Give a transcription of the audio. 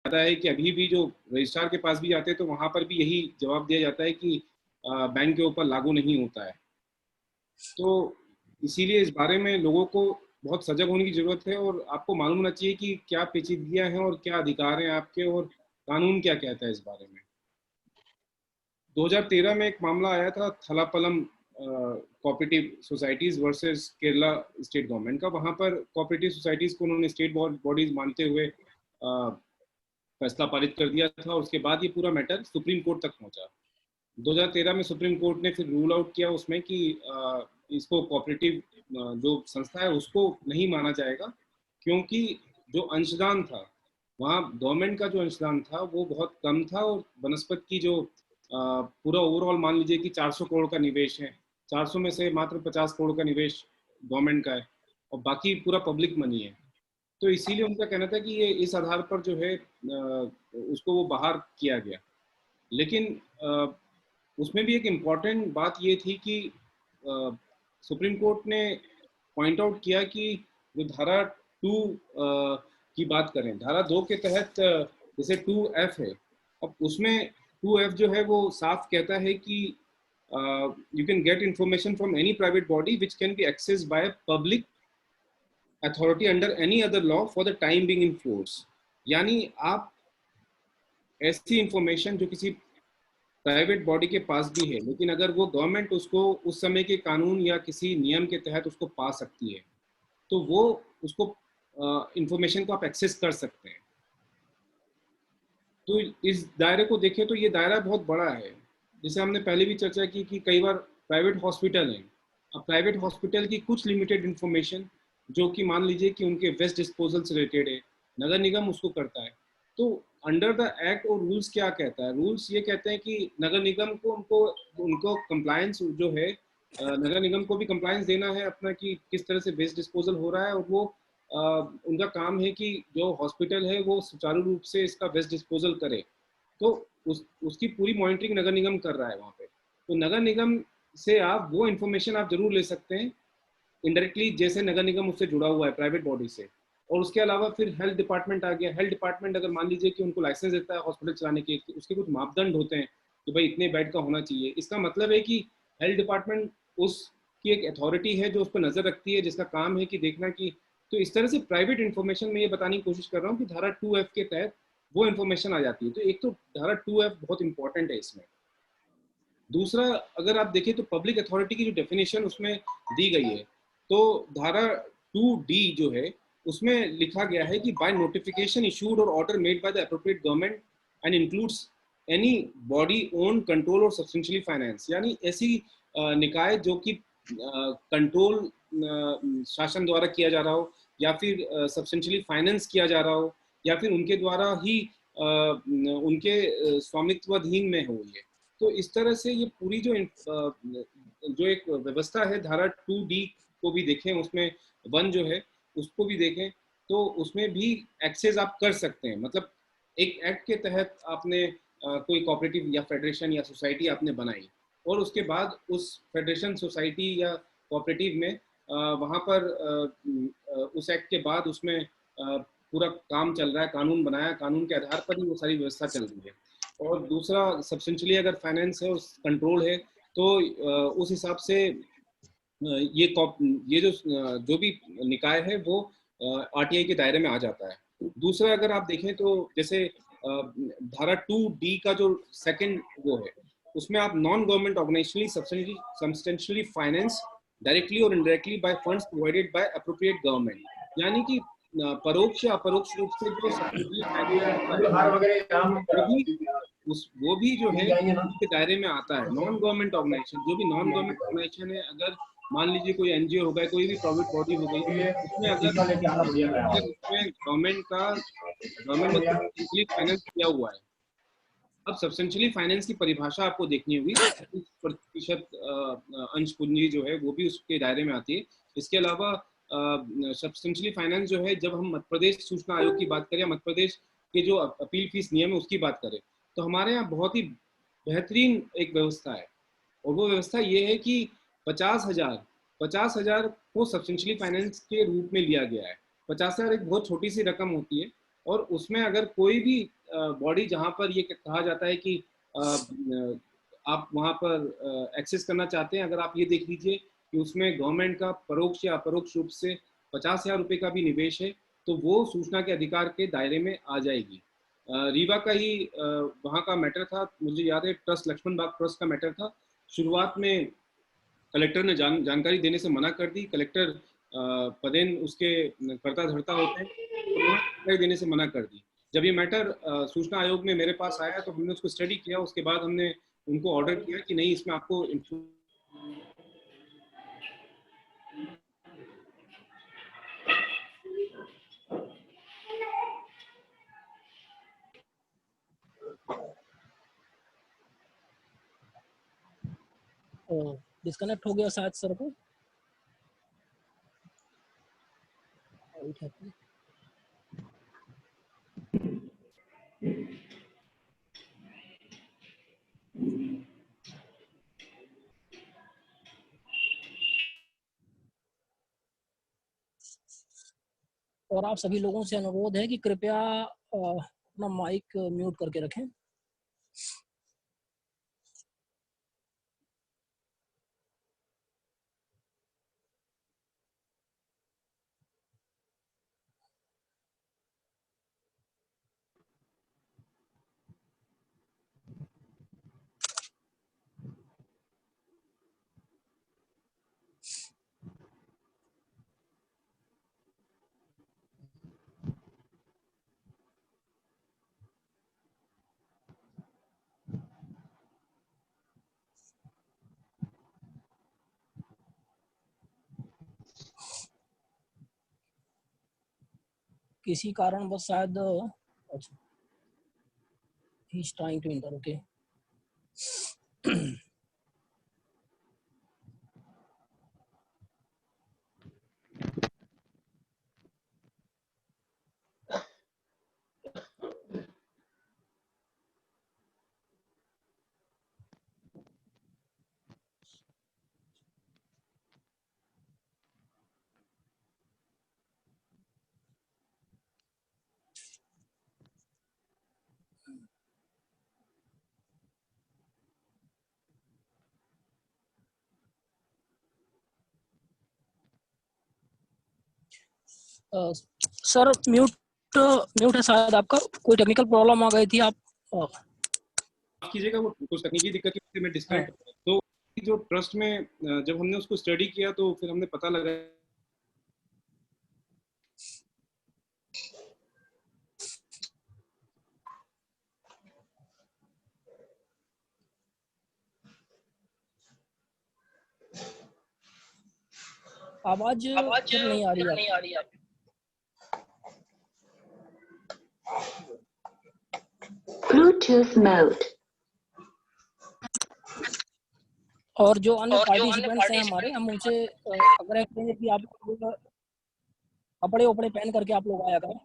जाता है कि अभी भी जो रजिस्ट्रार के पास भी जाते हैं तो वहाँ पर भी यही जवाब दिया जाता है कि बैंक के ऊपर लागू नहीं होता है। तो इसीलिए इस बारे में लोगों को बहुत सजग होने की ज़रूरत है और आपको मालूम होना चाहिए कि क्या पेचीदगियाँ हैं और क्या अधिकार हैं आपके और कानून क्या कहता है इस बारे में। 2013 में एक मामला आया था Thalapalam cooperative societies versus Kerala state government का। वहाँ पर कोऑपरेटिव सोसाइटीज को उन्होंने स्टेट बॉडीज मानते हुए फैसला पारित कर दिया था और उसके बाद ये पूरा मैटर सुप्रीम कोर्ट तक पहुंचा। 2013 में सुप्रीम कोर्ट ने फिर रूल आउट किया उसमें कि इसको कोऑपरेटिव जो संस्था है उसको नहीं माना जाएगा, क्योंकि जो अंशदान था वहाँ गवर्नमेंट का जो अंशदान था वो बहुत कम था और वनस्पत की जो पूरा ओवरऑल मान लीजिए कि 400 करोड़ का निवेश है, 400 में से मात्र 50 करोड़ का निवेश गवर्नमेंट का है और बाकी पूरा पब्लिक मनी है। तो इसीलिए उनका कहना था कि ये इस आधार पर जो है उसको वो बाहर किया गया। लेकिन उसमें भी एक इम्पॉर्टेंट बात ये थी कि सुप्रीम कोर्ट ने पॉइंट आउट किया कि जो धारा 2 की बात करें, धारा 2 के तहत जैसे 2F है, अब उसमें 2F जो है वो साफ कहता है कि you can get information from any private body which can be access by public authority under any other law for the time being in force. यानी आप ऐसी इंफॉर्मेशन जो किसी प्राइवेट बॉडी के पास भी है लेकिन अगर वो गवर्नमेंट उसको उस समय के कानून या किसी नियम के तहत उसको पा सकती है तो वो उसको इंफॉर्मेशन को आप एक्सेस कर सकते हैं। तो इस दायरे को देखें तो ये दायरा बहुत बड़ा है। जैसे हमने पहले भी चर्चा की कि कई बार प्राइवेट हॉस्पिटल हैं, अब प्राइवेट हॉस्पिटल की कुछ लिमिटेड इंफॉर्मेशन जो कि मान लीजिए कि उनके वेस्ट डिस्पोजल से रिलेटेड है, नगर निगम उसको करता है। तो अंडर द एक्ट और रूल्स क्या कहता है, रूल्स ये कहते हैं कि नगर निगम को उनको उनको कंप्लायंस जो है, नगर निगम को भी कंप्लायंस देना है अपना कि किस तरह से वेस्ट डिस्पोजल हो रहा है और वो उनका काम है कि जो हॉस्पिटल है वो सुचारू रूप से इसका वेस्ट डिस्पोजल करे। तो उसकी पूरी मॉनिटरिंग नगर निगम कर रहा है वहाँ पे। तो नगर निगम से आप वो इन्फॉर्मेशन आप जरूर ले सकते हैं इनडायरेक्टली, जैसे नगर निगम उससे जुड़ा हुआ है प्राइवेट बॉडी से। और उसके अलावा फिर हेल्थ डिपार्टमेंट आ गया। हेल्थ डिपार्टमेंट अगर मान लीजिए कि उनको लाइसेंस देता है हॉस्पिटल चलाने के, तो उसके कुछ मापदंड होते हैं कि भाई इतने बेड का होना चाहिए। इसका मतलब है कि हेल्थ डिपार्टमेंट उसकी एक अथॉरिटी है जो उस पर नजर रखती है, जिसका काम है कि देखना कि, तो इस तरह से प्राइवेट इन्फॉर्मेशन में ये बताने की कोशिश कर रहा हूँ कि धारा 2F के तहत वो इन्फॉर्मेशन आ जाती है। तो एक तो धारा 2F बहुत इंपॉर्टेंट है इसमें। दूसरा, अगर आप देखें तो पब्लिक अथॉरिटी की जो डेफिनेशन उसमें दी गई है, तो धारा 2D जो है उसमें लिखा गया है कि बाय नोटिफिकेशन इशूड और order made by the appropriate government and includes any body own control और सब्सटेंशियली फाइनेंस। यानी ऐसी निकाय जो कि कंट्रोल शासन द्वारा किया जा रहा हो या फिर सब्सटेंशियली फाइनेंस किया जा रहा हो या फिर उनके द्वारा ही उनके स्वामित्वाधीन में हो ये। तो इस तरह से ये पूरी जो एक व्यवस्था है, धारा 2D को भी देखें, उसमें 1 जो है उसको भी देखें, तो उसमें भी एक्सेस आप कर सकते हैं। मतलब एक एक्ट के तहत आपने कोई कोऑपरेटिव या फेडरेशन या सोसाइटी आपने बनाई और उसके बाद उस फेडरेशन, सोसाइटी या कोऑपरेटिव में वहाँ पर उस एक्ट के बाद उसमें पूरा काम चल रहा है, कानून बनाया, कानून के आधार पर ही वो सारी व्यवस्था चल रही है। और दूसरा, सब्सटेंशियली अगर फाइनेंस है, उस कंट्रोल है, तो उस हिसाब से ये जो भी निकाय है वो RTI के दायरे में आ जाता है। दूसरा, अगर आप देखें तो जैसे धारा 2D का जो सेकंड वो है, उसमें आप non government organisationally substantially finance directly और indirectly by funds provided by appropriate government. यानी कि परोक्ष या अपरोक्ष रूप से जो सब्सिडी फाइनेंस होता है वो भी वो भी जो है उसके दायरे में आता है। नॉन गवर्नमेंट ऑर्गेनाइजेशन, जो भी नॉन गवर्नमेंट ऑर्गेनाइजेशन है, अगर मान लीजिए कोई NGO हो गया, कोई भी प्राइवेट बॉडी हो गई, उसमें अगर उसमें गवर्नमेंट ने सब्सिडी फाइनेंस किया हुआ है। अब सब्सटेंशियली फाइनेंस की परिभाषा आपको देखनी होगी, 30% अंश पूंजी जो है वो भी उसके दायरे में आती है। इसके अलावा सब्सटेंशियली फाइनेंस जो है, जब हम मध्य प्रदेश सूचना आयोग की बात करें, मध्य प्रदेश के जो अपील फीस नियम है उसकी बात करें, तो हमारे यहाँ बहुत ही बेहतरीन एक व्यवस्था है। और वो व्यवस्था ये है कि 50,000 को सब्सटेंशियली फाइनेंस के रूप में लिया गया है। 50,000 एक बहुत छोटी सी रकम होती है और उसमें अगर कोई भी बॉडी जहाँ पर ये कहा जाता है कि आप वहाँ पर एक्सेस करना चाहते हैं, अगर आप ये देख लीजिए कि उसमें गवर्नमेंट का परोक्ष या अपरोक्ष रूप से 50,000 रुपये का भी निवेश है, तो वो सूचना के अधिकार के दायरे में आ जाएगी। रीवा का ही वहाँ का मैटर था, मुझे याद है ट्रस्ट लक्ष्मण बाग ट्रस्ट का मैटर था। शुरुआत में कलेक्टर ने जानकारी देने से मना कर दी। कलेक्टर पदेन उसके कर्ता धर्ता होते हैं, तो उन्होंने जानकारी देने से मना कर दी। जब ये मैटर सूचना आयोग में मेरे पास आया तो हमने उसको स्टडी किया। उसके बाद हमने उनको ऑर्डर किया कि नहीं, इसमें आपको डिस्कनेक्ट हो गया शायद सर को। और आप सभी लोगों से अनुरोध है कि कृपया अपना माइक म्यूट करके रखें। किसी कारण बस शायद he is trying to enter, okay. Sir mute है शायद आपका, कोई टेक्निकल प्रॉब्लम आ गई थी। आप कीजिएगा, वो कुछ तकनीकी दिक्कत की वजह से मैं डिस्कनेक्ट हो गया। तो जो ट्रस्ट में जब हमने उसको स्टडी किया तो फिर हमने पता लगा आवाज नहीं आ रही है। Bluetooth mode. और जो अन्य पार्टिसिपेंट्स हैं हमारे, हम उनसे आग्रह करेंगे कि आप कपड़े उपड़े पहन करके आप लोग आया करें।